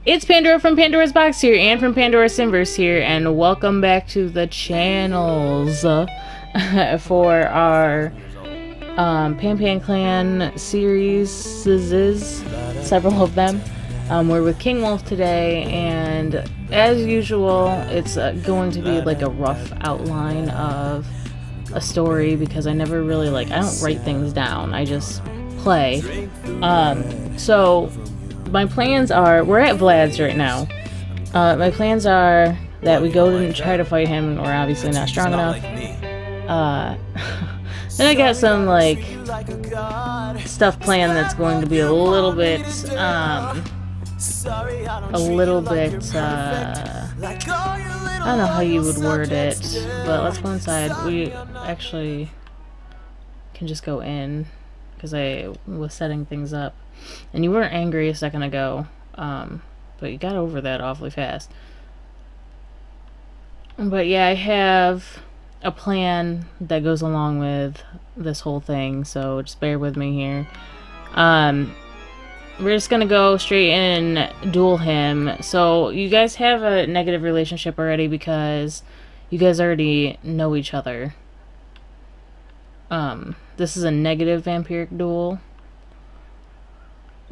It's Pandora from Pandora's Box here, and from Pandora's Simverse here, and welcome back to the channels for our Pan Pan Clan series, several of them. We're with King Wolf today, and as usual, it's going to be like a rough outline of a story because I never really I don't write things down, I just play. So my plans are, we're at Vlad's right now. My plans are that we go and try to fight him. We're obviously not strong enough. Then I got some stuff planned that's going to be a little bit I don't know how you would word it, but let's go inside. We actually can just go in because I was setting things up. And you weren't angry a second ago, but you got over that awfully fast. But yeah, I have a plan that goes along with this whole thing, so just bear with me here. We're just gonna go straight in and duel him. So you guys have a negative relationship already because you guys already know each other. This is a negative vampiric duel.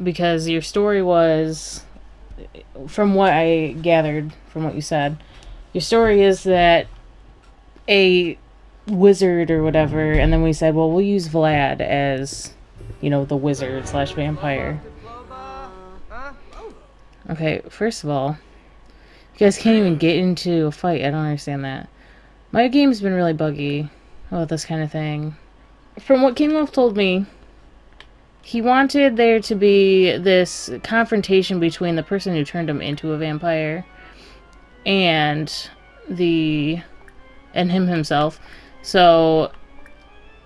Because your story was, from what I gathered from what you said, your story is that a wizard or whatever, and then we said, well, we'll use Vlad as, you know, the wizard slash vampire. Okay, first of all, you guys can't even get into a fight. I don't understand that. My game's been really buggy about this kind of thing. From what King Wolf told me, he wanted there to be this confrontation between the person who turned him into a vampire and him himself. So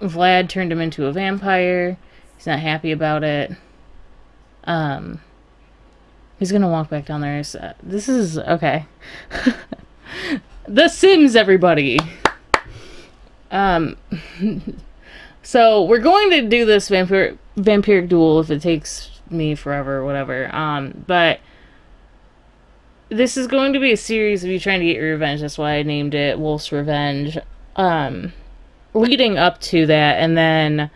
Vlad turned him into a vampire. He's not happy about it. He's gonna walk back down there. This is okay. The Sims, everybody. So we're going to do this vampiric duel if it takes me forever or whatever. But this is going to be a series of you trying to get your revenge. That's why I named it Wolf's Revenge. Leading up to that, and then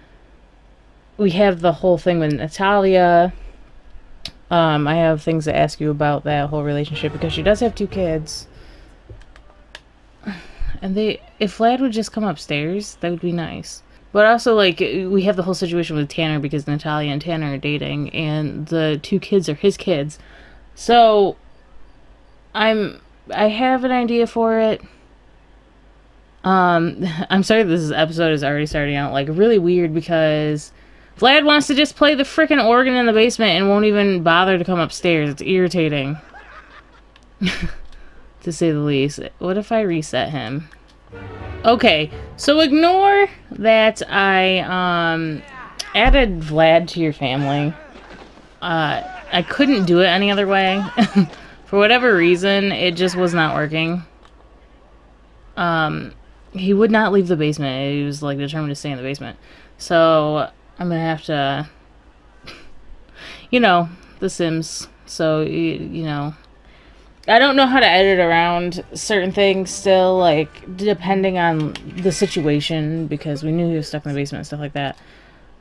we have the whole thing with Natalia. I have things to ask you about that whole relationship because she does have 2 kids. And if Vlad would just come upstairs, that would be nice. But also, we have the whole situation with Tanner because Natalia and Tanner are dating, and the 2 kids are his kids. So, I have an idea for it. I'm sorry this episode is already starting out, really weird because Vlad wants to just play the frickin' organ in the basement and won't even bother to come upstairs. It's irritating. To say the least. What if I reset him? Okay, so ignore that I added Vlad to your family. I couldn't do it any other way. For whatever reason, it just was not working. He would not leave the basement. He was determined to stay in the basement. So I'm gonna have to, you know, The Sims. So you know. I don't know how to edit around certain things still, depending on the situation, because we knew he was stuck in the basement and stuff like that.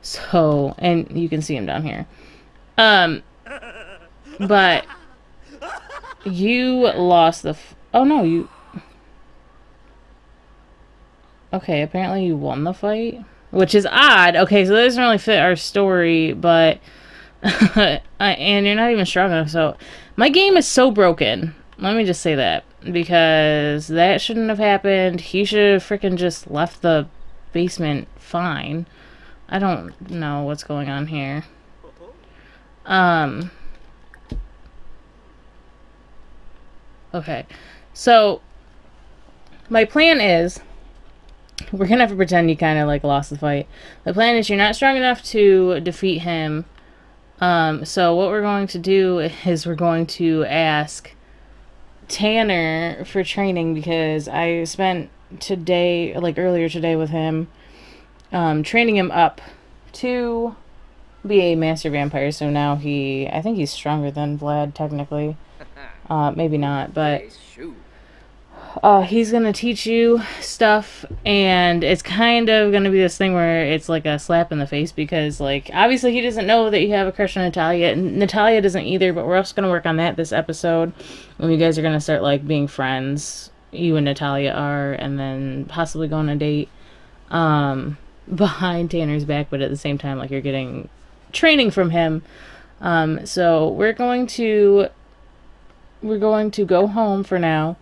So, and you can see him down here. But you lost the oh no, you... Okay, apparently you won the fight, which is odd. Okay, so that doesn't really fit our story, but... and you're not even strong enough, so... My game is so broken. Let me just say that. Because that shouldn't have happened. He should have freaking just left the basement fine. I don't know what's going on here. Okay. So, my plan is... We're gonna have to pretend you kind of, lost the fight. The plan is you're not strong enough to defeat him. So what we're going to do is we're going to ask Tanner for training because I spent today, earlier today with him, training him up to be a master vampire. So now I think he's stronger than Vlad, technically. Maybe not, but he's gonna teach you stuff, and it's kind of gonna be this thing where it's like a slap in the face, because like obviously he doesn't know that you have a crush on Natalia, and Natalia doesn't either, but we're also gonna work on that this episode, when you guys are gonna start like being friends, you and Natalia are, and then possibly go on a date behind Tanner's back, but at the same time like you're getting training from him. So we're going to go home for now.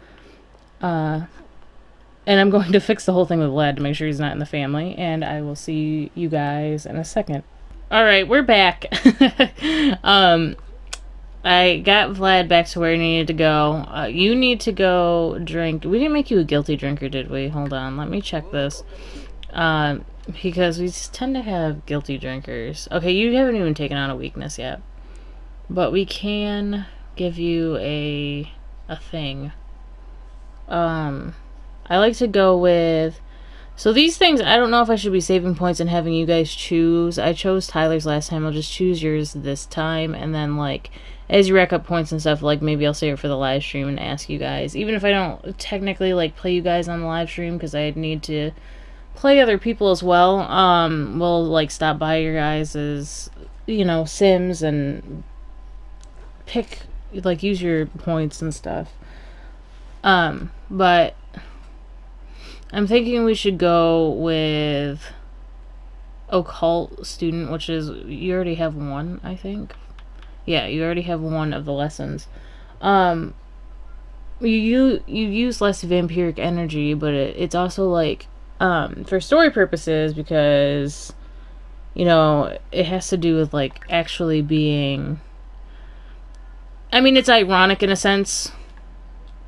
And I'm going to fix the whole thing with Vlad to make sure he's not in the family, and I will see you guys in a second. Alright, we're back. I got Vlad back to where he needed to go. You need to go drink. We didn't make you a guilty drinker, did we? Hold on, let me check this. Because we tend to have guilty drinkers. Okay, you haven't even taken on a weakness yet. But we can give you a thing. I like to go with, so these things, I don't know if I should be saving points and having you guys choose. I chose Tyler's last time, I'll just choose yours this time, and then like, as you rack up points and stuff, like maybe I'll save it for the live stream and ask you guys, even if I don't technically like play you guys on the live stream, because I need to play other people as well. We'll like stop by your guys's, you know, Sims and pick, like use your points and stuff. But I'm thinking we should go with occult student, which is, you already have one, I think. Yeah, you already have one of the lessons. You use less vampiric energy, but it's also like, for story purposes, because, you know, it has to do with like actually being, I mean, it's ironic in a sense.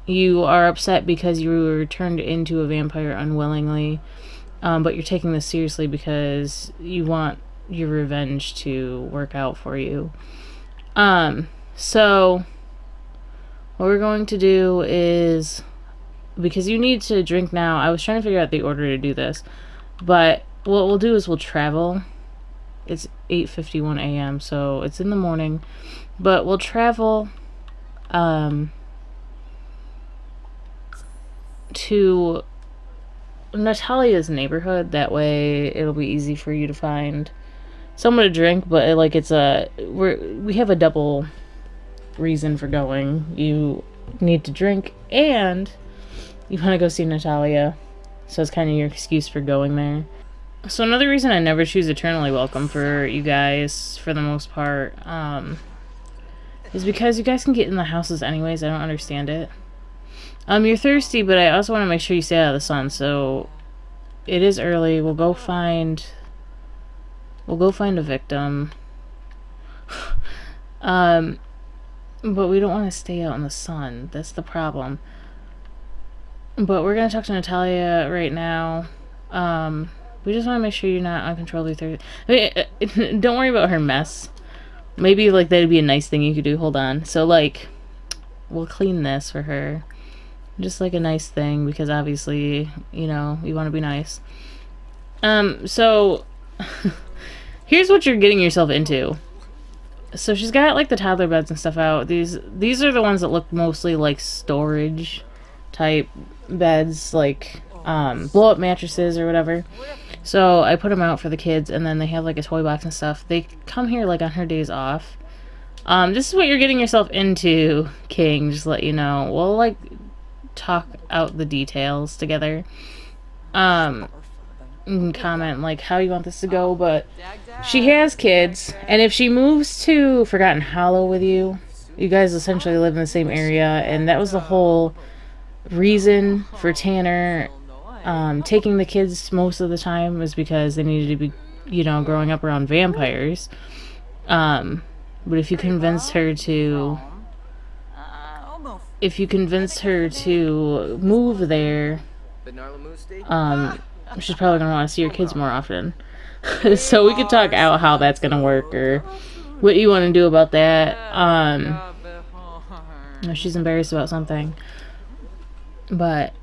You are upset because you were turned into a vampire unwillingly, but you're taking this seriously because you want your revenge to work out for you. So what we're going to do is, because you need to drink now, I was trying to figure out the order to do this, but what we'll do is we'll travel. It's 8:51 a.m., so it's in the morning, but we'll travel, to Natalia's neighborhood. That way it'll be easy for you to find someone to drink, but like it's we have a double reason for going. You need to drink and you want to go see Natalia, so it's kind of your excuse for going there. So another reason I never choose Eternally Welcome for you guys, for the most part, is because you guys can get in the houses anyways. I don't understand it. You're thirsty, but I also want to make sure you stay out of the sun, so it is early. We'll go find a victim. But we don't want to stay out in the sun. That's the problem. But we're gonna talk to Natalia right now. We just want to make sure you're not uncontrollably thirsty. I mean, don't worry about her mess. Maybe like that'd be a nice thing you could do. Hold on. So like, we'll clean this for her. Just like a nice thing, because obviously, you know, you want to be nice. So here's what you're getting yourself into. So she's got like the toddler beds and stuff out. These are the ones that look mostly like storage type beds, like blow up mattresses or whatever. So I put them out for the kids, and then they have like a toy box and stuff. They come here like on her days off. This is what you're getting yourself into, King, just to let you know. We'll like talk out the details together. You can comment like how you want this to go, but she has kids, and if she moves to Forgotten Hollow with you, you guys essentially live in the same area, and that was the whole reason for Tanner taking the kids most of the time, was because they needed to be, you know, growing up around vampires. But if you convinced her to move there, she's probably gonna want to see your kids more often. So we could talk out how that's gonna work, or what you want to do about that. If she's embarrassed about something. But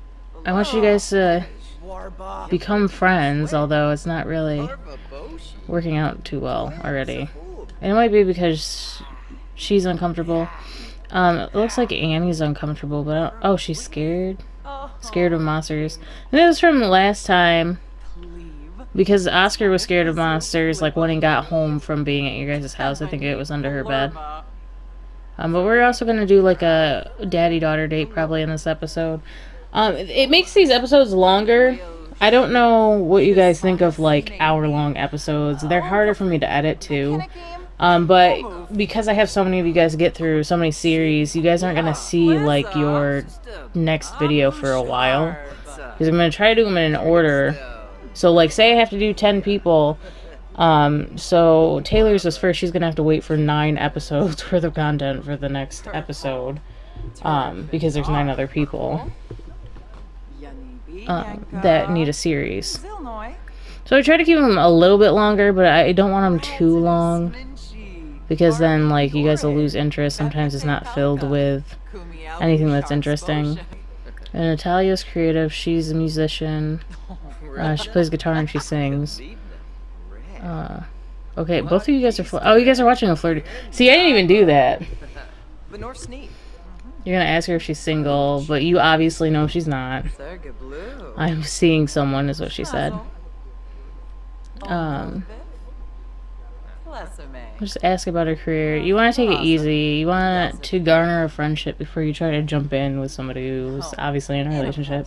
I want you guys to become friends, although it's not really working out too well already. And it might be because she's uncomfortable. It looks like Annie's uncomfortable, but I don't, oh, she's scared. Scared of monsters. And it was from last time. Because Oscar was scared of monsters, like when he got home from being at your guys' house. I think it was under her bed. But we're also going to do like a daddy-daughter date probably in this episode. It makes these episodes longer. I don't know what you guys think of like hour-long episodes. They're harder for me to edit too. But because I have so many of you guys to get through, so many series, you guys aren't going to see like your next video for a while. Because I'm going to try to do them in an order. So like say I have to do 10 people. So Taylor's was first. She's going to have to wait for 9 episodes worth of content for the next episode. Because there's 9 other people that need a series. So I try to keep them a little bit longer, but I don't want them too long. Because then, like, you guys will lose interest. Sometimes it's not filled with anything that's interesting. And Natalia's creative. She's a musician. She plays guitar and she sings. Okay, both of you guys are... oh, you guys are watching a flirty... See, I didn't even do that. You're gonna ask her if she's single, but you obviously know she's not. I'm seeing someone, is what she said. Just ask about her career. You want to take it easy. You want to garner a friendship before you try to jump in with somebody who's obviously in a relationship.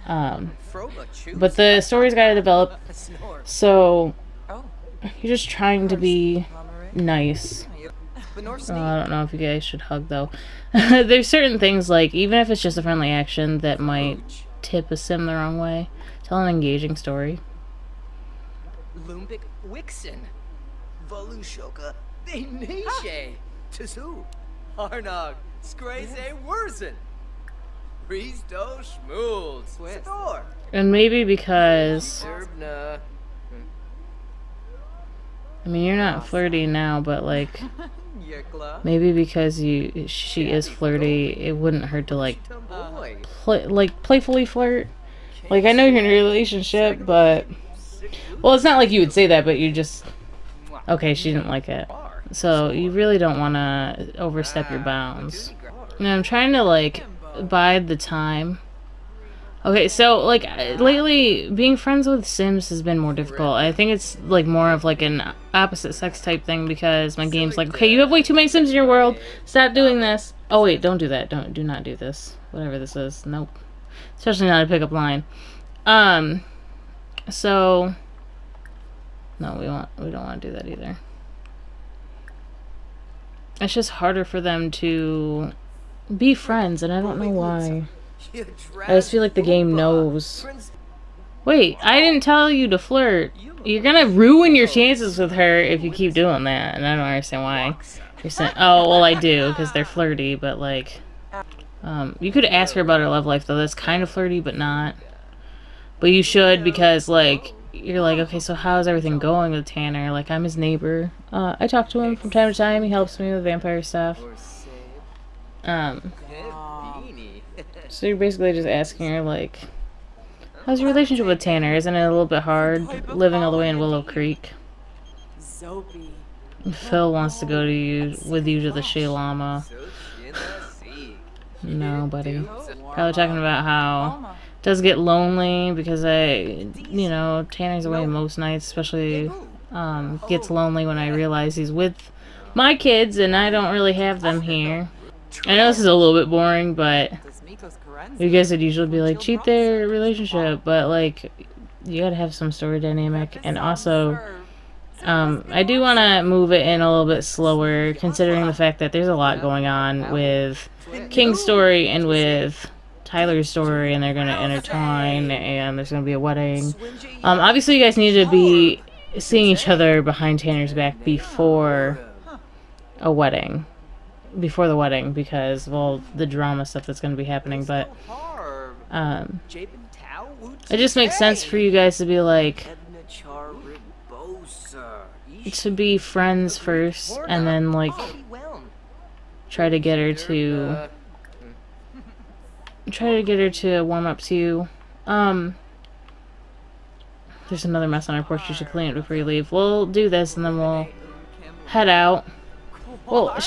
But the story's got to develop. So you're just trying to be nice. I don't know if you guys should hug though. There's certain things like even if it's just a friendly action that might tip a sim the wrong way. Tell an engaging story. Lumbik Wixen, Valushoka, Benishe, Tizu, Arnog, Skreze Wurzen, Risto Schmould, Stor. And maybe because I mean you're not flirty now, but like maybe because she is flirty, it wouldn't hurt to like playfully flirt. Like I know you're in a relationship, but well, it's not like you would say that, but you just... Okay, she didn't like it. So, you really don't want to overstep your bounds. And I'm trying to, like, bide the time. Okay, so, like, lately, being friends with Sims has been more difficult. I think it's, like, more of, like, an opposite sex type thing because my game's like, okay, you have way too many Sims in your world. Stop doing this. Oh, wait, don't do that. Do not do this. Whatever this is. Nope. Especially not a pickup line. So... No, we don't want to do that either. It's just harder for them to be friends, and I don't know why. I just feel like the game knows. Wait, I didn't tell you to flirt. You're gonna ruin your chances with her if you keep doing that, and I don't understand why. You're saying, oh, well, I do, because they're flirty, but like... you could ask her about her love life, though. That's kind of flirty, but not. But you should, because, like... You're like, okay, so how's everything going with Tanner? Like, I'm his neighbor. I talk to him from time to time. He helps me with vampire stuff. So you're basically just asking her, like, how's your relationship with Tanner? Isn't it a little bit hard living all the way in Willow Creek? Phil wants to go with you to the Shea Llama. No, buddy. Probably talking about how... does get lonely because you know, Tanner's away most nights, especially gets lonely when I realize he's with my kids and I don't really have them here. I know this is a little bit boring, but you guys would usually be like, cheat their relationship, but like, you gotta have some story dynamic. And also, I do want to move it in a little bit slower, considering the fact that there's a lot going on with King's story and with Tyler's story, and they're going to intertwine, and there's going to be a wedding. Obviously, you guys need to be seeing each other behind Tanner's back before a wedding. Before the wedding, because, well, the drama stuff that's going to be happening, but it just makes sense for you guys to be like, to be friends first, and then, like, try to get her to warm up to you. There's another mess on our porch. You should clean it before you leave. We'll do this and then we'll head out. Well,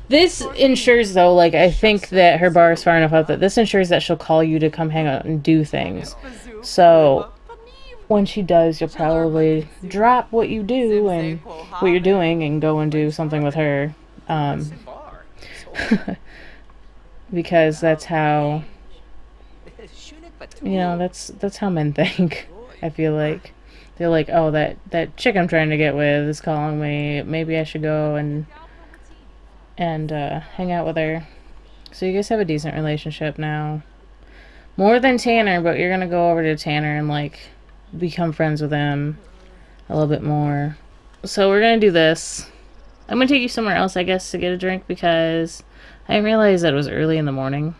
This ensures, though, like, I think that her bar is far enough up that this ensures that she'll call you to come hang out and do things. So, when she does, you'll probably drop what you do and what you're doing and go and do something with her. Because that's how, you know, that's how men think. I feel like they're like, oh, that chick I'm trying to get with is calling me. Maybe I should go and hang out with her. So you guys have a decent relationship now. More than Tanner, but you're gonna go over to Tanner and like become friends with him a little bit more. So we're gonna do this. I'm gonna take you somewhere else, I guess, to get a drink because I didn't realize that it was early in the morning.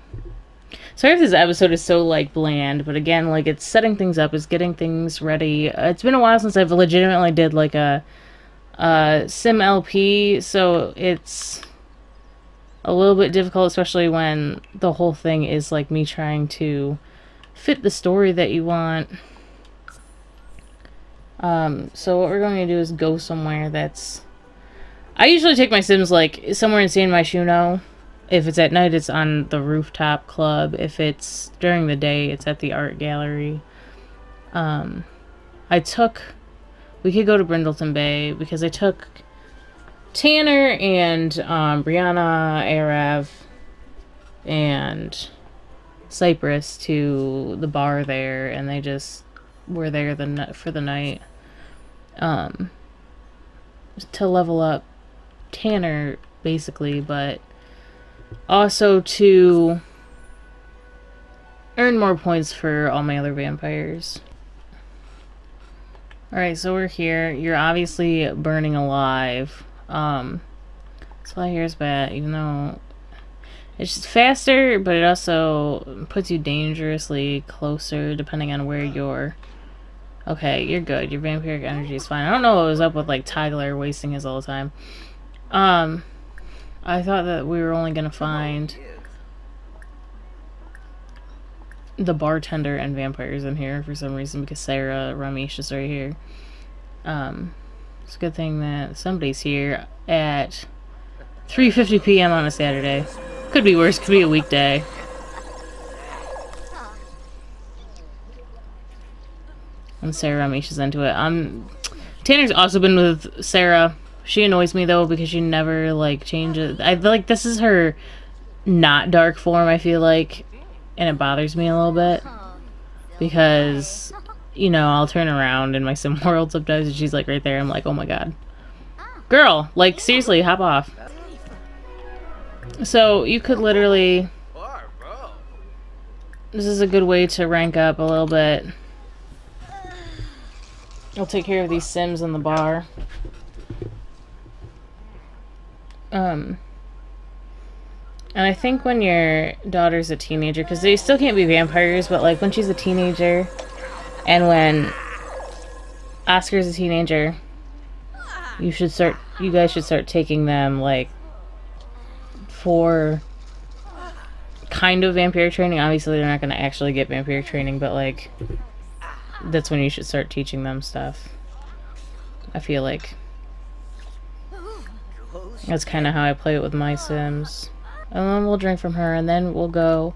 Sorry if this episode is so, like, bland, but again, like, it's setting things up, it's getting things ready. It's been a while since I've legitimately did, like, a sim LP, so it's a little bit difficult, especially when the whole thing is, like, me trying to fit the story that you want. So what we're going to do is go somewhere that's... I usually take my sims, like, somewhere in San Myshuno. If it's at night, it's on the rooftop club. If it's during the day, it's at the art gallery. We could go to Brindleton Bay because I took Tanner and Brianna, Arav, and Cypress to the bar there, and they just were there for the night to level up Tanner, basically, but also to earn more points for all my other vampires. Alright, so we're here. You're obviously burning alive. So here's bad, even though it's just faster, but it also puts you dangerously closer depending on where you're. Okay, you're good. Your vampiric energy is fine. I don't know what was up with, like, Tyler wasting his all the time. I thought that we were only gonna find the bartender and vampires in here for some reason because Sarah Ramesh is right here. It's a good thing that somebody's here at 3:50 p.m. on a Saturday. Could be worse, could be a weekday. And Sarah Ramesh is into it. Tanner's also been with Sarah. She annoys me, though, because she never, like, changes. I feel like this is her not dark form, I feel like. And it bothers me a little bit. Because, you know, I'll turn around in my sim world sometimes and she's, like, right there. I'm like, oh my god. Girl! Like, seriously, hop off. So, you could literally... This is a good way to rank up a little bit. I'll take care of these sims in the bar. And I think when your daughter's a teenager, because they still can't be vampires, but like when she's a teenager, and when Oscar's a teenager, you guys should start taking them like for kind of vampire training. Obviously they're not going to actually get vampire training, but like that's when you should start teaching them stuff. I feel like that's kind of how I play it with my sims. And then we'll drink from her, and then we'll go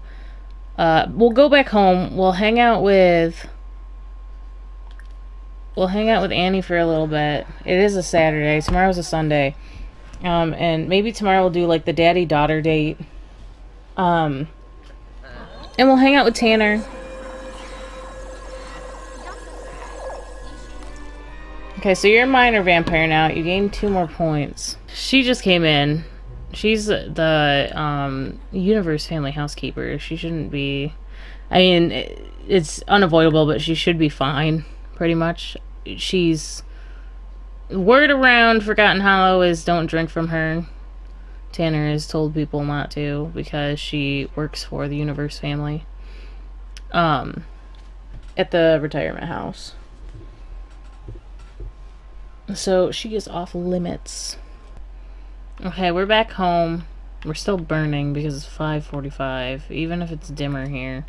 back home. We'll hang out with Annie for a little bit. It is a Saturday. Tomorrow's a Sunday. And maybe tomorrow we'll do like the daddy-daughter date. And we'll hang out with Tanner. Okay, so you're a minor vampire now. You gained 2 more points. She just came in. She's the universe family housekeeper. She shouldn't be... I mean, it's unavoidable, but she should be fine, pretty much. She's... Word around Forgotten Hollow is don't drink from her. Tanner has told people not to because she works for the universe family. At the retirement house. So she is off limits. Okay, we're back home. We're still burning because it's 5:45, even if it's dimmer here.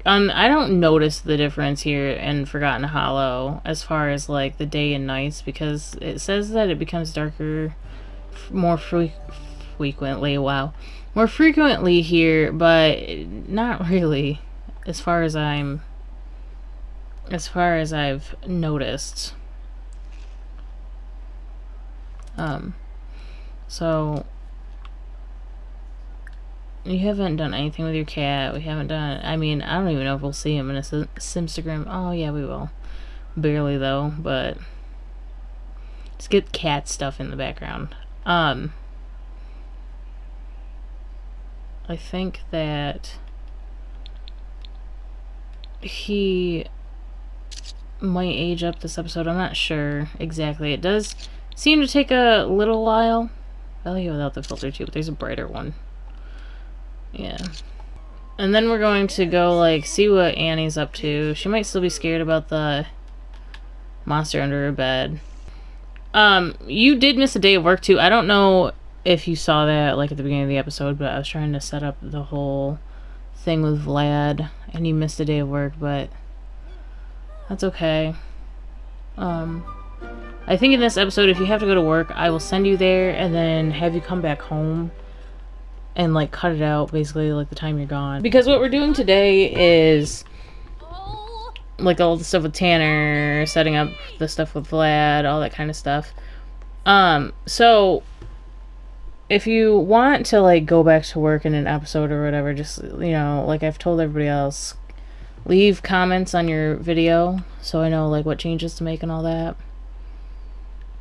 I don't notice the difference here in Forgotten Hollow as far as like the day and nights because it says that it becomes darker more frequently. Wow. More frequently here, but not really as far as I've noticed. So you haven't done anything with your cat. We haven't done, I mean, I don't even know if we'll see him in a Simstagram. Oh yeah, we will. Barely though, but let's get cat stuff in the background. I think that he might age up this episode. I'm not sure exactly. It does seem to take a little while. I like it without the filter too, but there's a brighter one. Yeah. And then we're going to go, like, see what Annie's up to. She might still be scared about the monster under her bed. You did miss a day of work too. I don't know if you saw that, like, at the beginning of the episode, but I was trying to set up the whole thing with Vlad, and you missed a day of work, but that's okay. I think in this episode, if you have to go to work, I will send you there and then have you come back home and, like, cut it out, basically, like, the time you're gone. Because what we're doing today is, like, all the stuff with Tanner, setting up the stuff with Vlad, all that kind of stuff. So, if you want to, like, go back to work in an episode or whatever, just, you know, like I've told everybody else, leave comments on your video so I know, like, what changes to make and all that.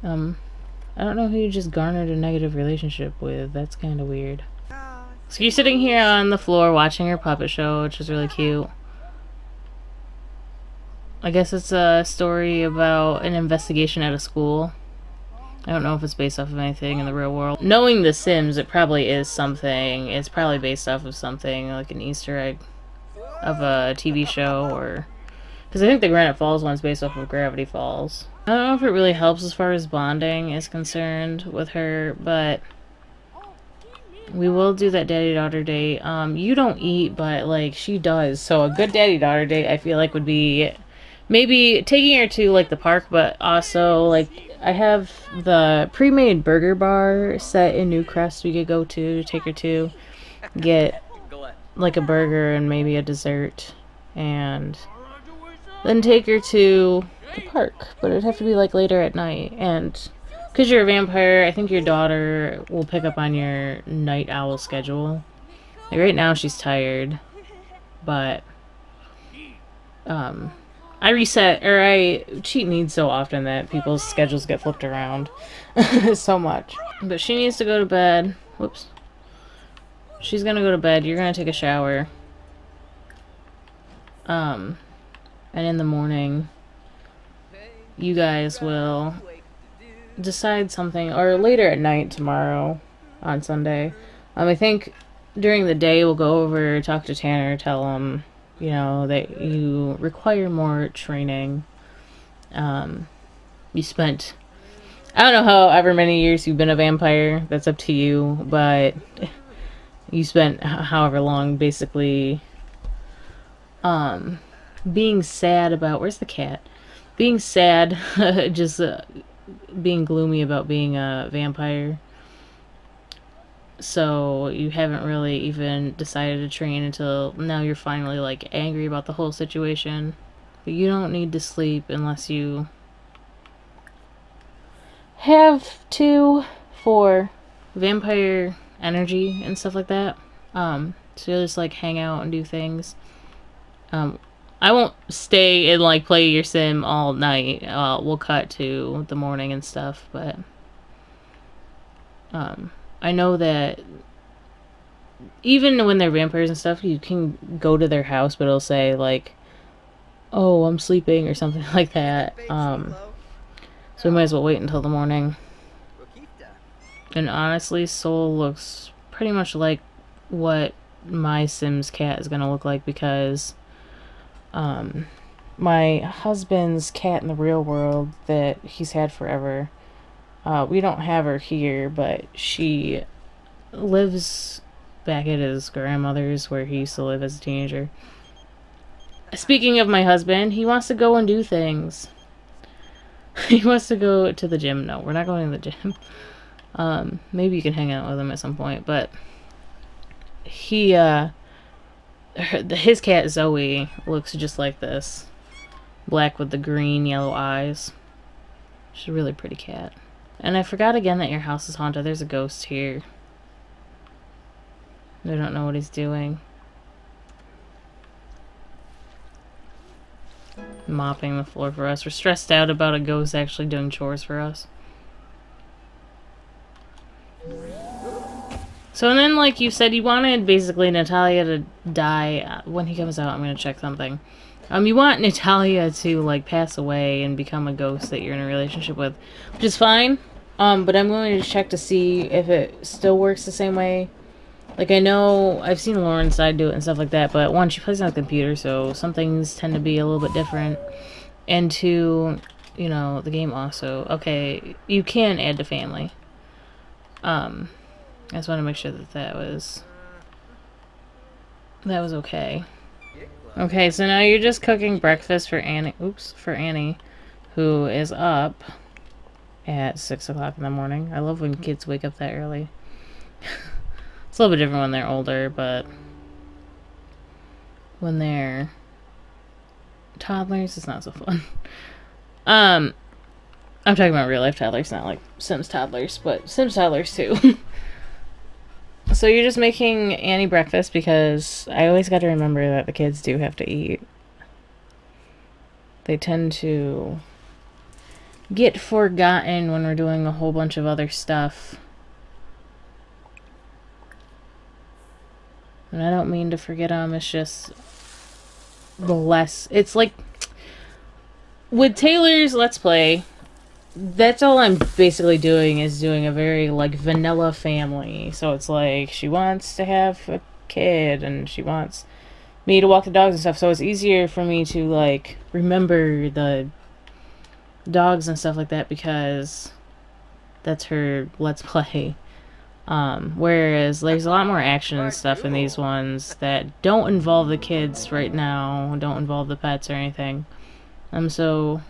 I don't know who you just garnered a negative relationship with. That's kind of weird. So you're sitting here on the floor watching her puppet show, which is really cute. I guess it's a story about an investigation at a school. I don't know if it's based off of anything in the real world. Knowing The Sims, it probably is something. It's probably based off of something, like an Easter egg of a TV show, or... Because I think the Granite Falls one's based off of Gravity Falls. I don't know if it really helps as far as bonding is concerned with her, but... we will do that daddy-daughter date. You don't eat, but, like, she does. So a good daddy-daughter date, I feel like, would be maybe taking her to, like, the park, but also, like, I have the pre-made burger bar set in Newcrest we could go to take her to. Get, like, a burger and maybe a dessert. And then take her to the park. But it'd have to be, like, later at night. And... because you're a vampire, I think your daughter will pick up on your night owl schedule. Like right now she's tired, but I cheat needs so often that people's schedules get flipped around so much. But she needs to go to bed. Whoops. She's gonna go to bed. You're gonna take a shower. And in the morning, you guys will decide something, or later at night tomorrow on Sunday. I think during the day we'll go over, talk to Tanner, tell him, you know, that you require more training. You spent, I don't know however many years you've been a vampire, that's up to you, but you spent however long basically being sad about, where's the cat? Being sad, just being gloomy about being a vampire. So you haven't really even decided to train until now you're finally, like, angry about the whole situation. But you don't need to sleep unless you have to for vampire energy and stuff like that. So you'll just, like, hang out and do things. I won't stay and, like, play your sim all night. We'll cut to the morning and stuff, but I know that even when they're vampires and stuff, you can go to their house, but it'll say, like, oh, I'm sleeping, or something like that. So we might as well wait until the morning. And honestly, Soul looks pretty much like what my Sim's cat is gonna look like, because my husband's cat in the real world that he's had forever, we don't have her here, but she lives back at his grandmother's where he used to live as a teenager. Speaking of my husband, he wants to go and do things. He wants to go to the gym. No, we're not going to the gym. Maybe you can hang out with him at some point, but he, his cat Zoe looks just like this. Black with the green, yellow eyes. She's a really pretty cat. And I forgot again that your house is haunted. There's a ghost here. I don't know what he's doing. Mopping the floor for us. We're stressed out about a ghost actually doing chores for us. So, and then, like you said, you wanted basically Natalia to die. When he comes out, I'm going to check something. You want Natalia to, like, pass away and become a ghost that you're in a relationship with, which is fine. But I'm going to check to see if it still works the same way. Like, I know I've seen Lauren's side do it and stuff like that, but one, she plays on the computer, so some things tend to be a little bit different. And two, you know, the game also. Okay, you can add to family. I just want to make sure that that was okay. Okay, so now you're just cooking breakfast for Annie. Oops, for Annie, who is up at 6 o'clock in the morning. I love when kids wake up that early. It's a little bit different when they're older, but when they're toddlers, it's not so fun. I'm talking about real life toddlers, not like Sims toddlers, but Sims toddlers too. So you're just making Annie breakfast because I always got to remember that the kids do have to eat. They tend to get forgotten when we're doing a whole bunch of other stuff. And I don't mean to forget them, it's just the less... It's like... With Taylor's Let's Play, that's all I'm basically doing is doing a very, like, vanilla family. So it's like, she wants to have a kid, and she wants me to walk the dogs and stuff. So it's easier for me to, like, remember the dogs and stuff like that because that's her Let's Play. Whereas there's a lot more action and stuff in these ones that don't involve the kids right now, don't involve the pets or anything. So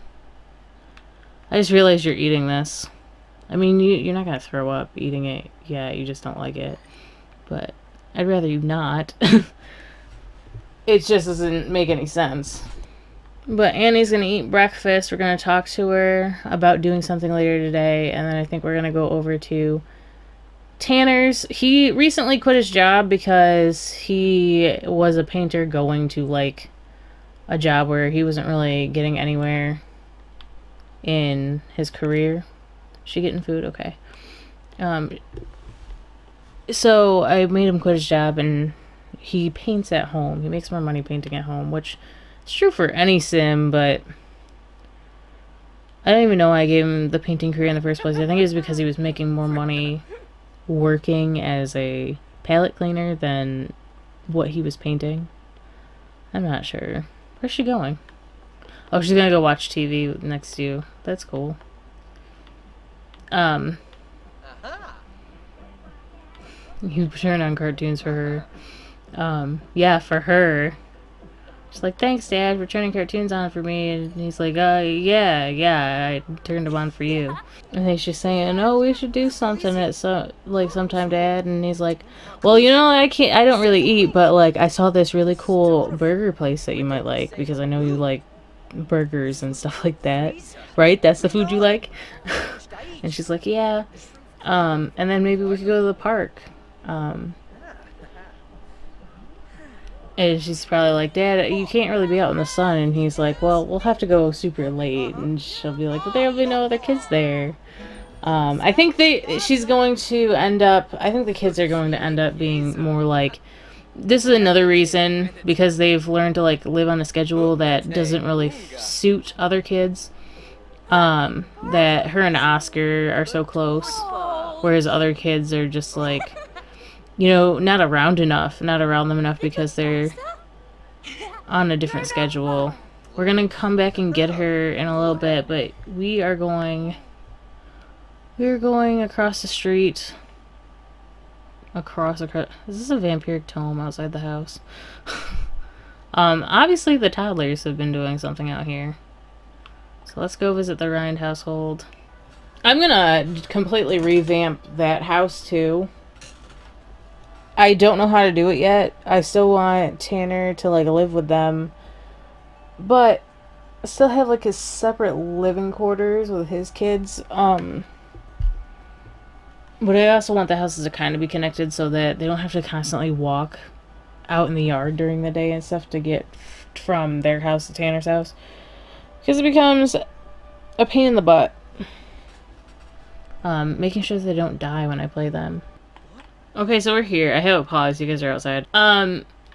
I just realized you're eating this. I mean, you're not gonna throw up eating it. Yeah, you just don't like it. But I'd rather you not. It just doesn't make any sense. But Annie's gonna eat breakfast. We're gonna talk to her about doing something later today, and then I think we're gonna go over to Tanner's. He recently quit his job because he was a painter going to, like, a job where he wasn't really getting anywhere in his career. Is she getting food? Okay. So I made him quit his job, and he paints at home. He makes more money painting at home, which is true for any sim, but I don't even know why I gave him the painting career in the first place. I think it was because he was making more money working as a palette cleaner than what he was painting. I'm not sure. Where's she going? Oh, she's gonna go watch TV next to you. That's cool. You turn on cartoons for her. Yeah, for her. She's like, thanks, Dad, for turning cartoons on for me. And he's like, yeah, I turned them on for you. I think she's saying, oh, we should do something at sometime, Dad. And he's like, well, you know, I don't really eat, but, like, I saw this really cool burger place that you might like, because I know you like burgers and stuff like that. Right? That's the food you like? And she's like, yeah. And then maybe we could go to the park. And she's probably like, Dad, you can't really be out in the sun. And he's like, well, we'll have to go super late. And she'll be like, but there'll be no other kids there. I think she's going to end up, I think the kids are going to end up being more like, this is another reason, because they've learned to, like, live on a schedule that doesn't really suit other kids. That her and Oscar are so close, whereas other kids are just like, you know, not around them enough because they're on a different schedule. We're gonna come back and get her in a little bit, but we're going across the street. Across. Is this a vampiric tome outside the house? Obviously the toddlers have been doing something out here. So let's go visit the Rind household. I'm gonna completely revamp that house too. I don't know how to do it yet. I still want Tanner to like live with them, but still have like his separate living quarters with his kids. But I also want the houses to kind of be connected so that they don't have to constantly walk out in the yard during the day and stuff to get from their house to Tanner's house, because it becomes a pain in the butt. Making sure that they don't die when I play them. Okay, so we're here. I have a pause. You guys are outside.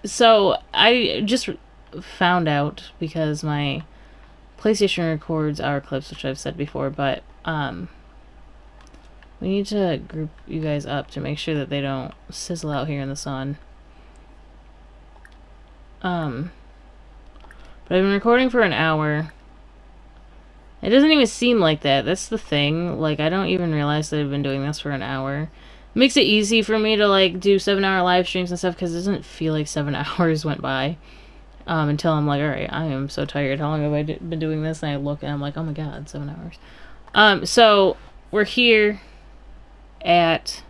So I just found out, because my PlayStation records our clips, which I've said before, but we need to group you guys up to make sure that they don't sizzle out here in the sun. But I've been recording for an hour. It doesn't even seem like that. That's the thing. Like, I don't even realize that I've been doing this for an hour. It makes it easy for me to, like, do 7-hour live streams and stuff, because it doesn't feel like 7 hours went by. Until I'm like, alright, I am so tired. How long have I been doing this? And I look and I'm like, oh my god, 7 hours. So, we're here at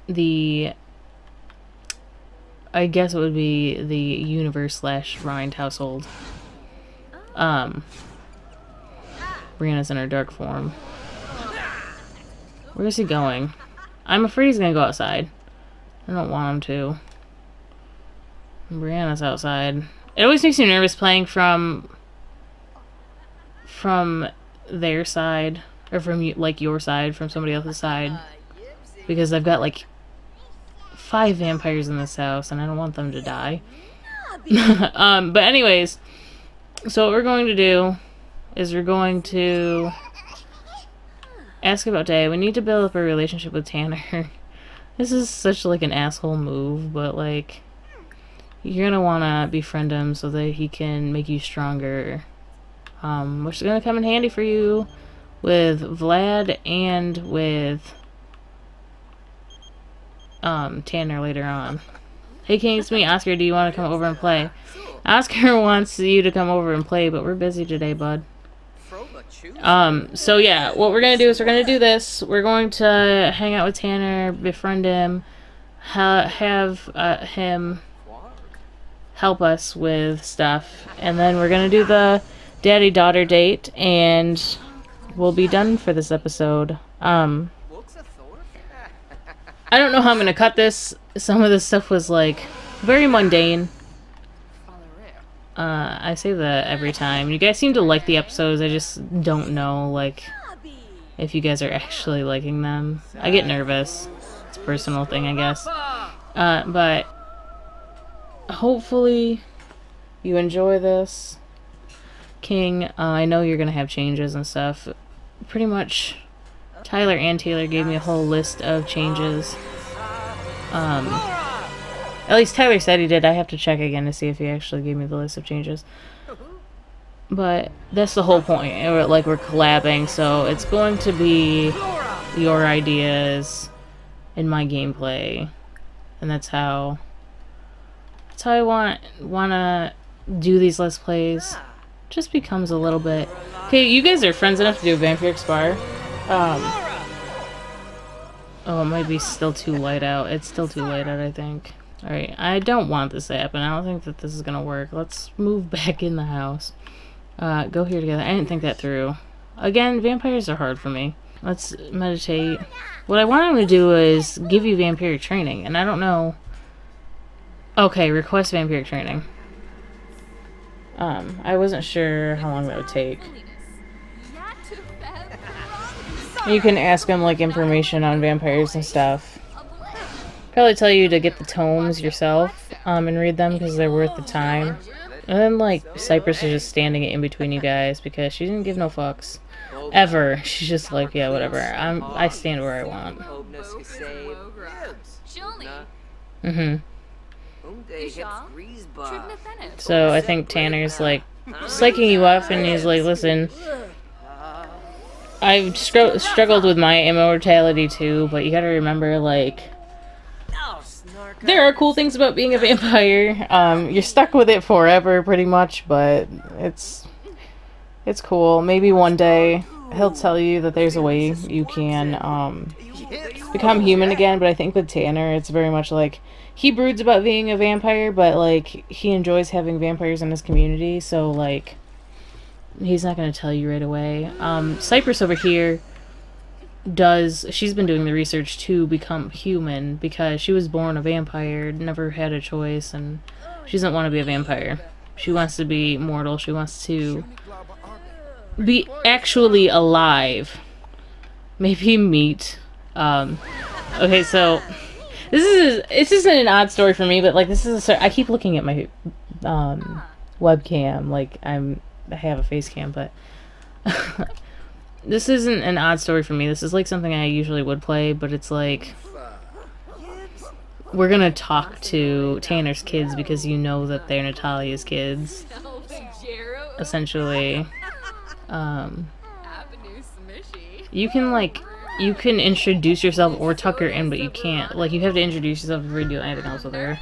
the... I guess it would be the Universe/Rind household. Brianna's in her dark form. Where is he going? I'm afraid he's gonna go outside. I don't want him to. Brianna's outside. It always makes me nervous playing from their side, or from like your side, from somebody else's side, because I've got like 5 vampires in this house and I don't want them to die. But anyways, so what we're going to do is we're going to ask about Day. We need to build up a relationship with Tanner. This is such like an asshole move, but like, you're gonna wanna befriend him so that he can make you stronger. Which is gonna come in handy for you with Vlad and with Tanner later on. Hey King, it's me, Oscar. Do you want to come over and play? Oscar wants you to come over and play, but we're busy today, bud. So yeah, what we're gonna do is we're gonna do this. We're going to hang out with Tanner, befriend him, have him help us with stuff, and then we're gonna do the daddy-daughter date, and we'll be done for this episode. I don't know how I'm gonna cut this. Some of this stuff was like very mundane. I say that every time. You guys seem to like the episodes. I just don't know, like, if you guys are actually liking them. I get nervous. It's a personal thing, I guess. But hopefully you enjoy this. King, I know you're gonna have changes and stuff. Pretty much Tyler and Taylor gave me a whole list of changes. At least Tyler said he did. I have to check again to see if he actually gave me the list of changes. But that's the whole point. We're collabing, so it's going to be your ideas in my gameplay, and that's how I wanna do these Let's Plays. Just becomes a little bit. Okay, you guys are friends enough to do a Vampiric Spar. Oh, it might be still too light out. It's still too light out, I think. Alright, I don't want this to happen. I don't think that this is gonna work. Let's move back in the house. Go here together. I didn't think that through. Again, vampires are hard for me. Let's meditate. What I want him to do is give you vampiric training, and I don't know... Okay, request vampiric training. I wasn't sure how long that would take. You can ask him, like, information on vampires and stuff. Probably tell you to get the tomes yourself, and read them because they're worth the time. And then, like, Cypress is just standing in between you guys because she didn't give no fucks. Ever. She's just like, yeah, whatever. I stand where I want. Mm-hmm. So I think Tanner's, like, psyching you up, and he's like, listen, I've struggled with my immortality too, but you gotta remember, like, there are cool things about being a vampire. You're stuck with it forever, pretty much, but it's cool. Maybe one day he'll tell you that there's a way you can become human again, but I think with Tanner it's very much like he broods about being a vampire, but like he enjoys having vampires in his community, so like he's not going to tell you right away. Cypress over here she's been doing the research to become human because she was born a vampire, never had a choice, and she doesn't want to be a vampire. She wants to be mortal. She wants to be actually alive. Maybe meet. Okay, so this isn't an odd story for me, but like this is I keep looking at my webcam like I have a face cam, but this isn't an odd story for me. This is like something I usually would play, but it's like we're gonna talk to Tanner's kids because you know that they're Natalia's kids. Essentially. You can introduce yourself or tuck her in, but you can't. Like, you have to introduce yourself before you do anything else with her.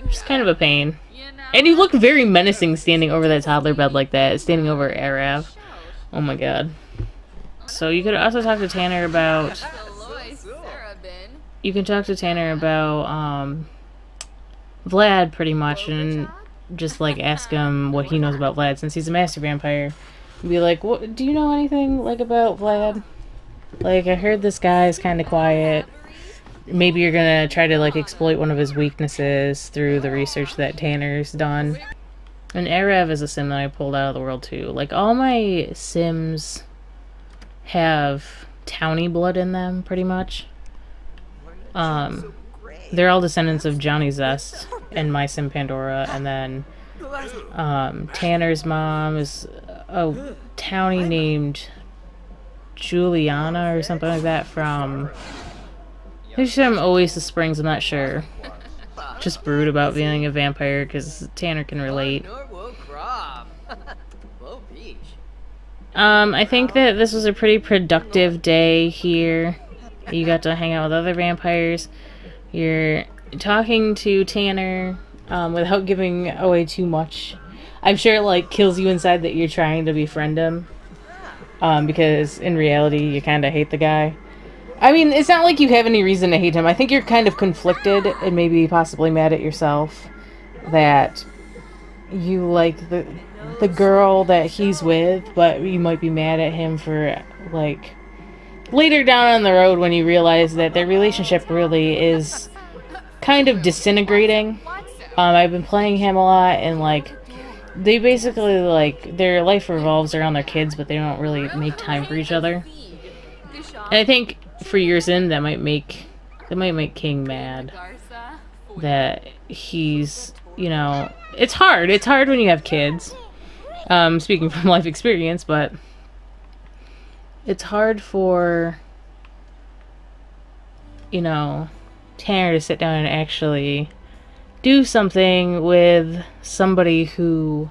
Which is kind of a pain. And you look very menacing standing over that toddler bed like that. Standing over Arav. Oh my god. So you could also talk to Tanner about... You can talk to Tanner about, Vlad, pretty much, and just, like, ask him what he knows about Vlad, since he's a master vampire. Be like, what, do you know anything, like, about Vlad? Like, I heard this guy's kind of quiet. Maybe you're gonna try to, like, exploit one of his weaknesses through the research that Tanner's done. And Arav is a sim that I pulled out of the world, too. Like, all my sims have townie blood in them, pretty much. They're all descendants of Johnny Zest and my sim Pandora, and then Tanner's mom is a townie named Juliana or something like that from I think she's from Oasis Springs, I'm not sure. Just brood about being a vampire because Tanner can relate. I think that this was a pretty productive day here. You got to hang out with other vampires. You're talking to Tanner without giving away too much. I'm sure it like kills you inside that you're trying to befriend him. Because in reality you kind of hate the guy. I mean, it's not like you have any reason to hate him. I think you're kind of conflicted and maybe possibly mad at yourself that you like the girl that he's with, but you might be mad at him for like later down on the road when you realize that their relationship really is kind of disintegrating. I've been playing him a lot, and like they basically like their life revolves around their kids, but they don't really make time for each other. And I think for years in that might make King mad that he's, you know, it's hard when you have kids, speaking from life experience, but it's hard for, you know, Tanner to sit down and actually do something with somebody who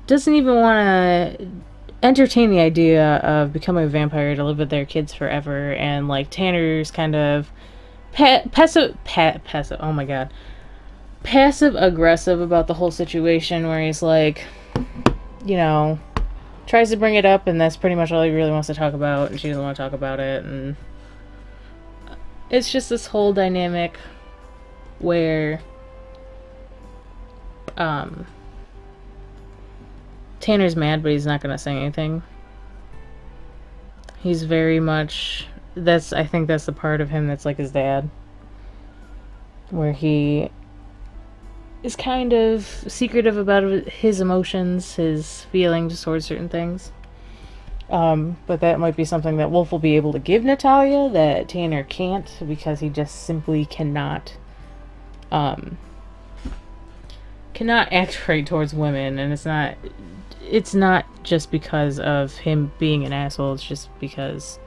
doesn't even want to entertain the idea of becoming a vampire to live with their kids forever. And like Tanner's kind of passive aggressive about the whole situation, where he's like, you know, tries to bring it up, and that's pretty much all he really wants to talk about, and she doesn't want to talk about it. And it's just this whole dynamic where Tanner's mad, but he's not gonna say anything. He's very much, I think that's the part of him that's like his dad, where he is kind of secretive about his emotions, his feelings towards certain things. But that might be something that Wolf will be able to give Natalia that Tanner can't, because he just simply cannot act right towards women. And it's not just because of him being an asshole, it's just because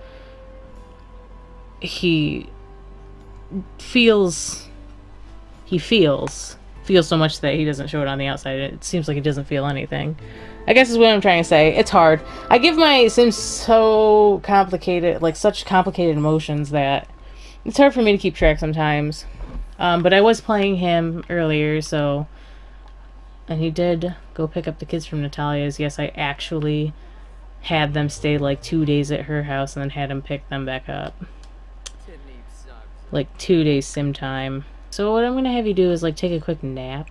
he feels so much that he doesn't show it on the outside. It seems like he doesn't feel anything, I guess is what I'm trying to say. It's hard. I give my Sims so complicated, like such complicated emotions, that it's hard for me to keep track sometimes. But I was playing him earlier, so, and he did go pick up the kids from Natalia's. Yes, I actually had them stay like 2 days at her house and then had him pick them back up. Like 2 days sim time. So what I'm gonna have you do is like take a quick nap.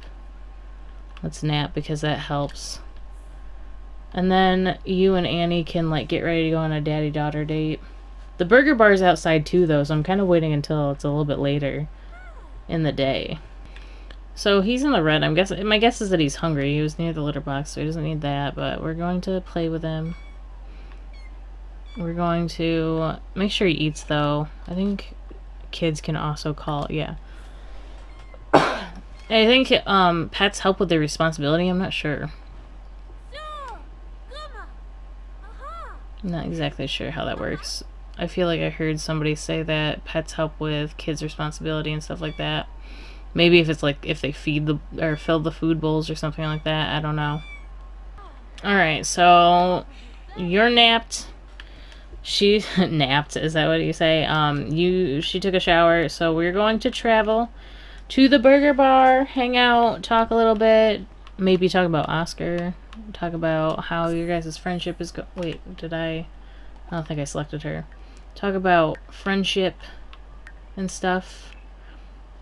Let's nap because that helps. And then you and Annie can like get ready to go on a daddy-daughter date. The burger bar's outside too though, so I'm kind of waiting until it's a little bit later in the day. So he's in the red. My guess is that he's hungry. He was near the litter box, so he doesn't need that, but we're going to play with him. We're going to make sure he eats though. I think kids can also call, yeah. I think pets help with their responsibility. I'm not sure. I'm not exactly sure how that works. I feel like I heard somebody say that pets help with kids' responsibility and stuff like that. Maybe if it's like if they feed or fill the food bowls or something like that. I don't know. Alright, so you're napped. She napped, is that what you say? She took a shower, so we're going to travel to the burger bar, hang out, talk a little bit, maybe talk about Oscar, talk about how your guys' friendship is wait, I don't think I selected her. Talk about friendship and stuff.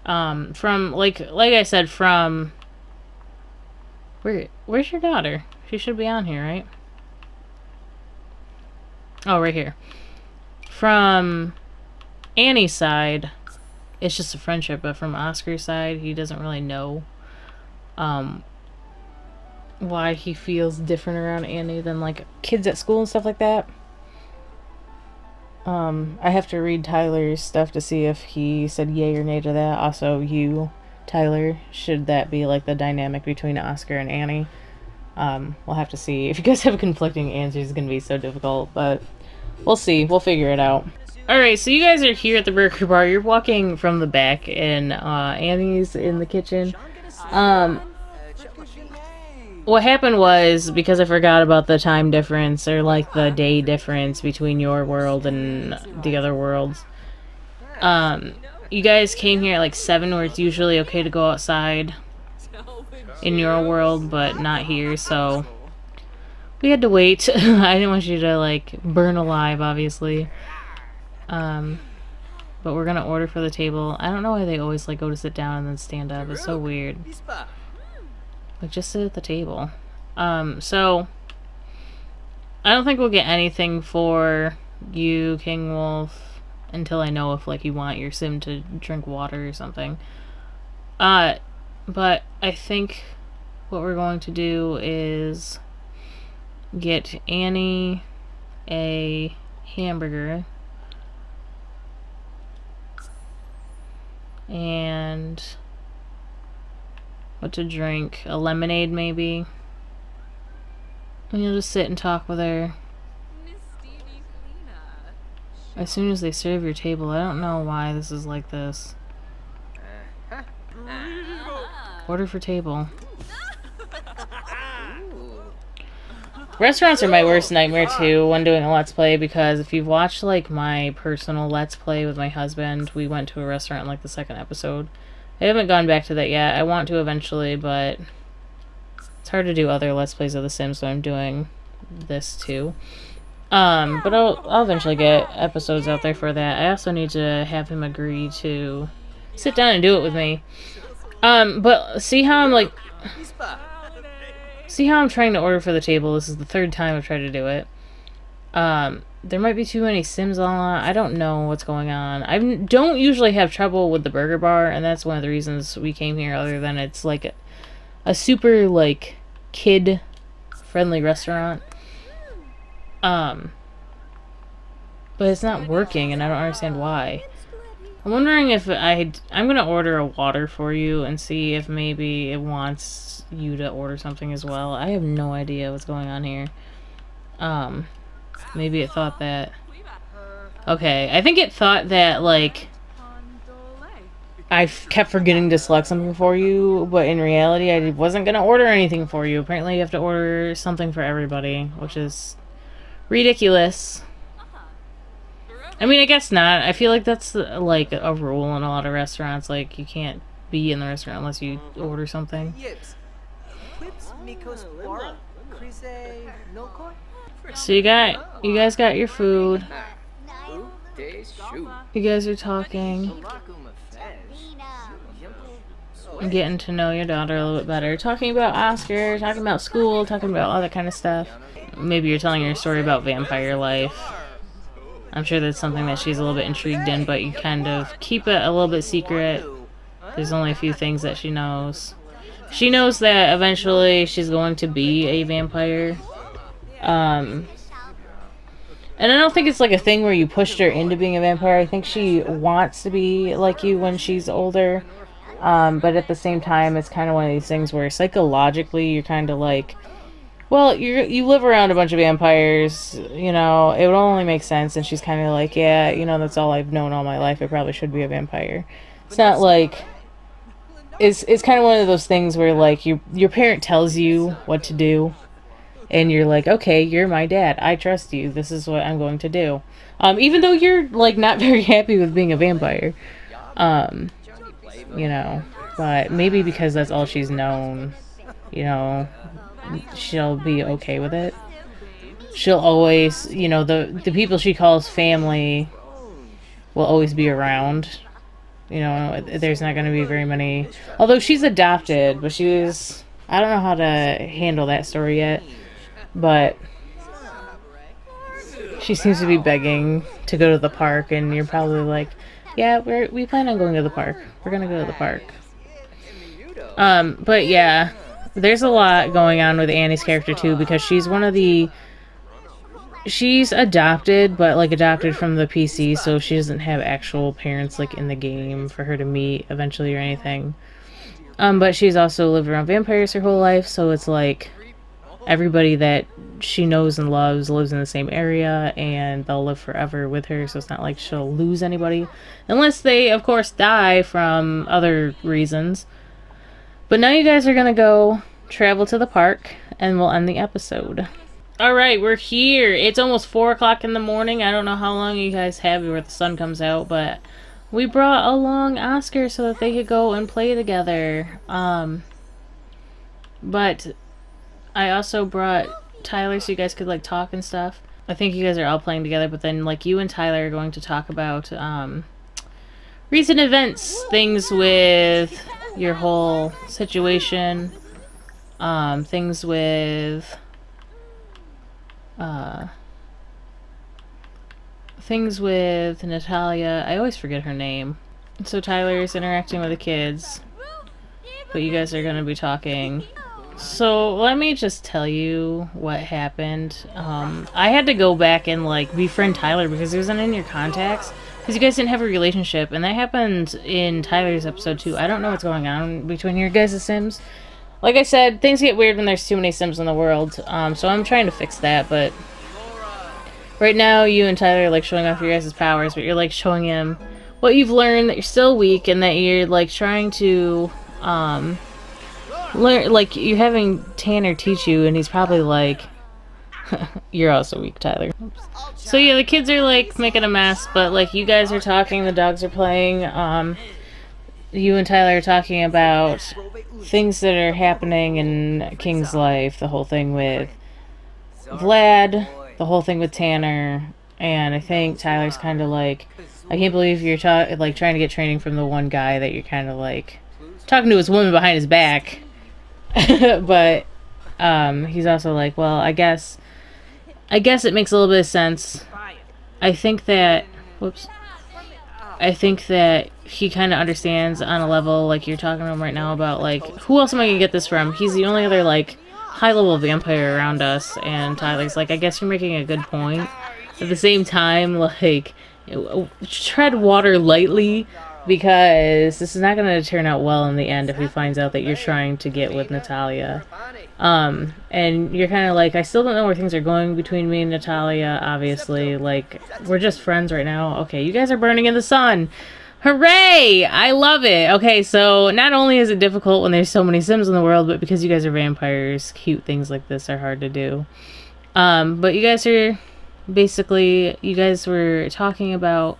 From like I said, from where's your daughter? She should be on here, right? Oh, right here. From Annie's side, it's just a friendship, but from Oscar's side, he doesn't really know why he feels different around Annie than like kids at school and stuff like that. I have to read Tyler's stuff to see if he said yay or nay to that. Also, you, Tyler, should that be like the dynamic between Oscar and Annie? We'll have to see. If you guys have conflicting answers, it's gonna be so difficult, but we'll see. We'll figure it out. Alright, so you guys are here at the burger bar. You're walking from the back, and Annie's in the kitchen. What happened was, because I forgot about the time difference, or like the day difference between your world and the other worlds, you guys came here at like 7, where it's usually okay to go outside in your world, but not here, so we had to wait. I didn't want you to like burn alive, obviously. But we're gonna order for the table. I don't know why they always like go to sit down and then stand up. It's so weird. Like, just sit at the table. So I don't think we'll get anything for you, King Wolf, until I know if like you want your sim to drink water or something. But I think what we're going to do is get Annie a hamburger and what to drink, a lemonade maybe, and you'll just sit and talk with her as soon as they serve your table. I don't know why this is like this. Order for table. Restaurants are my worst nightmare too when doing a Let's Play, because if you've watched like my personal Let's Play with my husband, we went to a restaurant in like the 2nd episode. I haven't gone back to that yet. I want to eventually, but it's hard to do other Let's Plays of The Sims, so I'm doing this too. But I'll eventually get episodes out there for that. I also need to have him agree to sit down and do it with me. But see how I'm like... See how I'm trying to order for the table? This is the 3rd time I've tried to do it. There might be too many Sims on. I don't know what's going on. I don't usually have trouble with the burger bar, and that's one of the reasons we came here, other than it's like a super, like, kid-friendly restaurant. But it's not working, and I don't understand why. I'm wondering if I'm gonna order a water for you and see if maybe it wants you to order something as well. I have no idea what's going on here. Maybe it thought that... Okay, I think it thought that, like, I kept forgetting to select something for you, but in reality I wasn't gonna order anything for you. Apparently you have to order something for everybody, which is ridiculous. I mean, I guess not. I feel like that's, like, a rule in a lot of restaurants. Like, you can't be in the restaurant unless you order something. So you guys got your food. You guys are talking. Getting to know your daughter a little bit better. Talking about Oscar, talking about school, talking about all that kind of stuff. Maybe you're telling her a story about vampire life. I'm sure that's something that she's a little bit intrigued in, but you kind of keep it a little bit secret. There's only a few things that she knows. She knows that eventually she's going to be a vampire. And I don't think it's like a thing where you pushed her into being a vampire. I think she wants to be like you when she's older. But at the same time, it's kind of one of these things where psychologically you're kind of like, well, you live around a bunch of vampires, you know, it would only make sense. And she's kind of like, yeah, you know, that's all I've known all my life. I probably should be a vampire. It's not like, it's kind of one of those things where like your parent tells you what to do. And you're like, okay, you're my dad. I trust you. This is what I'm going to do. Even though you're like not very happy with being a vampire. You know, but maybe because that's all she's known, you know, she'll be okay with it. She'll always, you know, the people she calls family will always be around. You know, there's not going to be very many, although she's adopted, but I don't know how to handle that story yet, but she seems to be begging to go to the park, and you're probably like, yeah, we plan on going to the park. We're gonna go to the park. But yeah, there's a lot going on with Annie's character too, because she's she's adopted, but like adopted from the PC, so she doesn't have actual parents like in the game for her to meet eventually or anything. But she's also lived around vampires her whole life, so it's like everybody that she knows and loves lives in the same area, and they'll live forever with her, so it's not like she'll lose anybody. Unless they, of course, die from other reasons. But now you guys are gonna go travel to the park, and we'll end the episode. Alright, we're here. It's almost 4 o'clock in the morning. I don't know how long you guys have before the sun comes out, but we brought along Oscar so that they could go and play together. But I also brought Tyler so you guys could like talk and stuff. I think you guys are all playing together, but then like you and Tyler are going to talk about recent events, things with your whole situation, things with Natalia. I always forget her name. So Tyler's interacting with the kids, but you guys are going to be talking. So let me just tell you what happened. I had to go back and like befriend Tyler because he wasn't in your contacts, because you guys didn't have a relationship, and that happened in Tyler's episode too. I don't know what's going on between your guys' Sims. Like I said, things get weird when there's too many Sims in the world, so I'm trying to fix that. But right now you and Tyler are like showing off your guys' powers, but you're like showing him what you've learned, that you're still weak, and that you're like trying to learn, like you're having Tanner teach you, and he's probably like, you're also weak, Tyler. So yeah, the kids are like making a mess, but like you guys are talking, the dogs are playing, you and Tyler are talking about things that are happening in King's life, the whole thing with Vlad, the whole thing with Tanner, and I think Tyler's kind of like, I can't believe you're like trying to get training from the one guy that you're kind of like talking to his woman behind his back. But he's also like, well, I guess it makes a little bit of sense. I think that he kind of understands on a level, like you're talking to him right now about like, who else am I gonna get this from? He's the only other like high level vampire around us. And Tyler's like, I guess you're making a good point. At the same time, like, tread water lightly, because this is not going to turn out well in the end if he finds out that you're trying to get with Natalia. And you're kind of like, I still don't know where things are going between me and Natalia, obviously. Like, we're just friends right now. Okay, you guys are burning in the sun. Hooray! I love it. Okay, so not only is it difficult when there's so many Sims in the world, but because you guys are vampires, cute things like this are hard to do. But you guys are, basically, you guys were talking about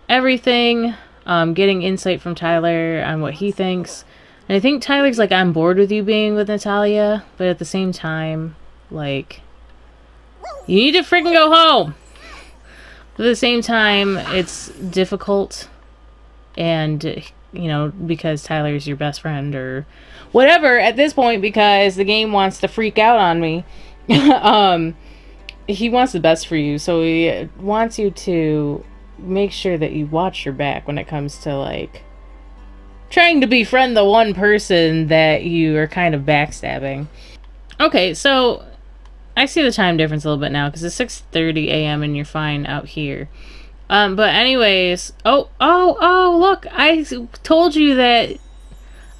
everything. Getting insight from Tyler on what he thinks. And I think Tyler's like on board with you being with Natalia, but at the same time, like, You need to freaking go home! But at the same time, it's difficult. And, you know, because Tyler's your best friend or whatever at this point, because the game wants to freak out on me. He wants the best for you, so he wants you to make sure that you watch your back when it comes to, like, trying to befriend the one person that you are kind of backstabbing. Okay, so I see the time difference a little bit now, because it's 6:30 a.m. and you're fine out here. But anyways, oh, look, I told you that,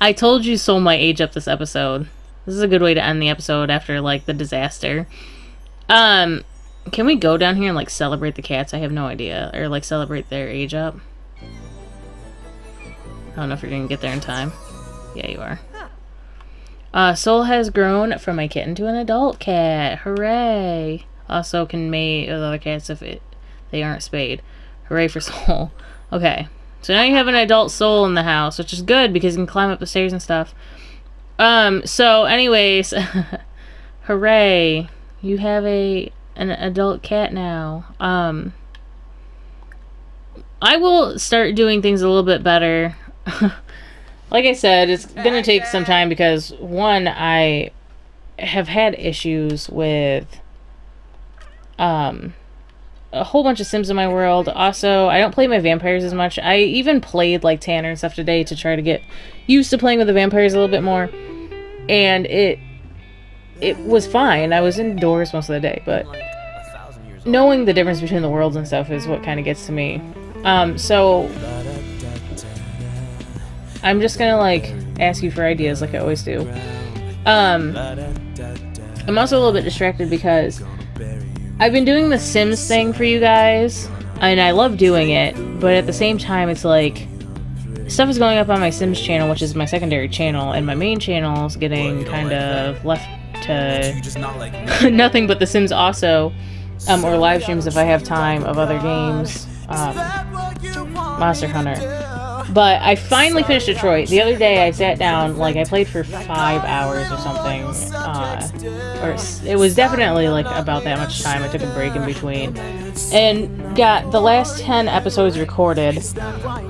I told you Soul might age up this episode. This is a good way to end the episode after, like, the disaster. Can we go down here and, like, celebrate the cats? I have no idea. Or, like, celebrate their age up. I don't know if you're gonna get there in time. Yeah, you are. Soul has grown from a kitten to an adult cat. Hooray! Also can mate with other cats if they aren't spayed. Hooray for Soul. Okay. So now you have an adult Soul in the house, which is good because you can climb up the stairs and stuff. So anyways, hooray. You have an adult cat now. I will start doing things a little bit better. Like I said, it's gonna take some time because, one, I have had issues with a whole bunch of Sims in my world. Also, I don't play my vampires as much. I even played, like, Tanner and stuff today to try to get used to playing with the vampires a little bit more. And it was fine. I was indoors most of the day, but knowing the difference between the worlds and stuff is what kind of gets to me. So I'm just gonna, like, ask you for ideas like I always do. I'm also a little bit distracted because I've been doing the Sims thing for you guys, and I love doing it, but at the same time, it's like, stuff is going up on my Sims channel, which is my secondary channel, and my main channel is getting kind of left to nothing but the Sims also, or live streams if I have time of other games, Monster Hunter. But I finally finished Detroit. The other day I sat down, like, I played for 5 hours or something, or it was definitely, like, about that much time. I took a break in between, and got the last 10 episodes recorded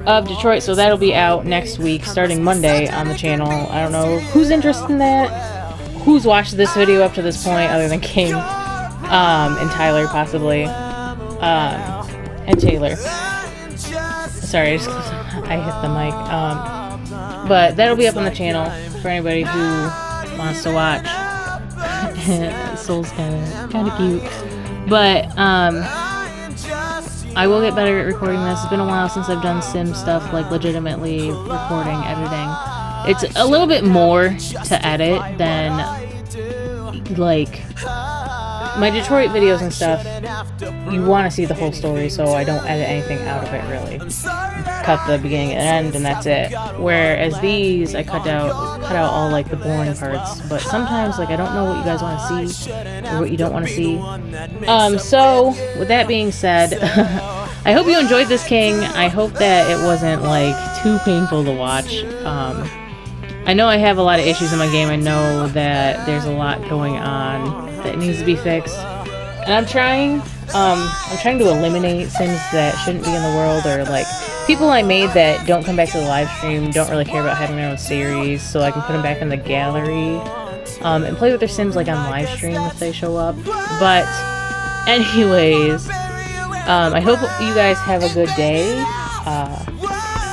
of Detroit, so that'll be out next week, starting Monday on the channel. I don't know who's interested in that, who's watched this video up to this point, other than King, and Tyler, possibly, and Taylor. Sorry, I hit the mic. But that'll be up on the channel for anybody who wants to watch. Soul's kind of cute. But I will get better at recording this. It's been a while since I've done Sim stuff, like legitimately recording, editing. It's a little bit more to edit than, like, my Detroit videos and stuff. You want to see the whole story, so I don't edit anything out of it, really. Cut the beginning and end, and that's it. Whereas these, I cut out all, like, the boring parts. But sometimes, like, I don't know what you guys want to see, or what you don't want to see. So, with that being said, I hope you enjoyed this, King. I hope that it wasn't, like, too painful to watch. I know I have a lot of issues in my game. I know that there's a lot going on that needs to be fixed. And I'm trying to eliminate Sims that shouldn't be in the world, or, like, people I made that don't come back to the live stream, don't really care about having their own series, so I can put them back in the gallery, and play with their Sims, like, on live stream if they show up. But, anyways, I hope you guys have a good day.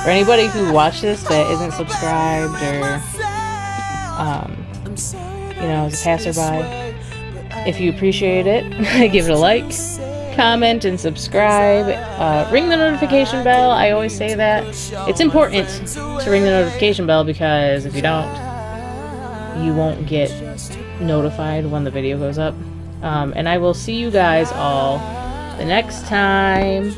For anybody who watched this that isn't subscribed, or, you know, is a passerby, if you appreciate it, give it a like, comment, and subscribe. Ring the notification bell. I always say that. It's important to ring the notification bell, because if you don't, you won't get notified when the video goes up. And I will see you guys all the next time.